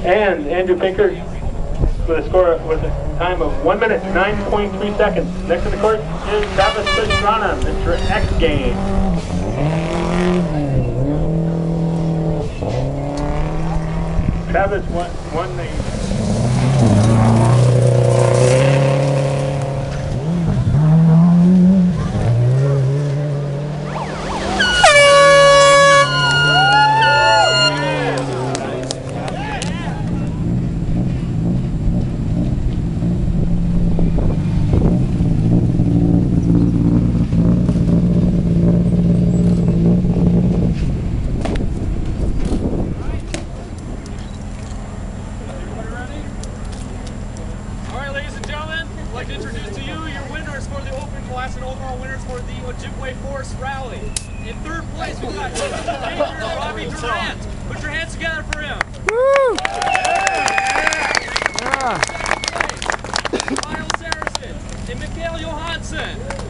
And Andrew Pinker with a score with a time of 1 minute 9.3 seconds. Next in the course is Travis Pastrana, Mr. X Games. Travis won the I'd like to introduce to you your winners for the open class and overall winners for the Ojibwe Forest Rally. In third place, we got Major Robbie Durant. Put your hands together for him. Woo! Second place, Kyle Saracen and Mikhail Johansson.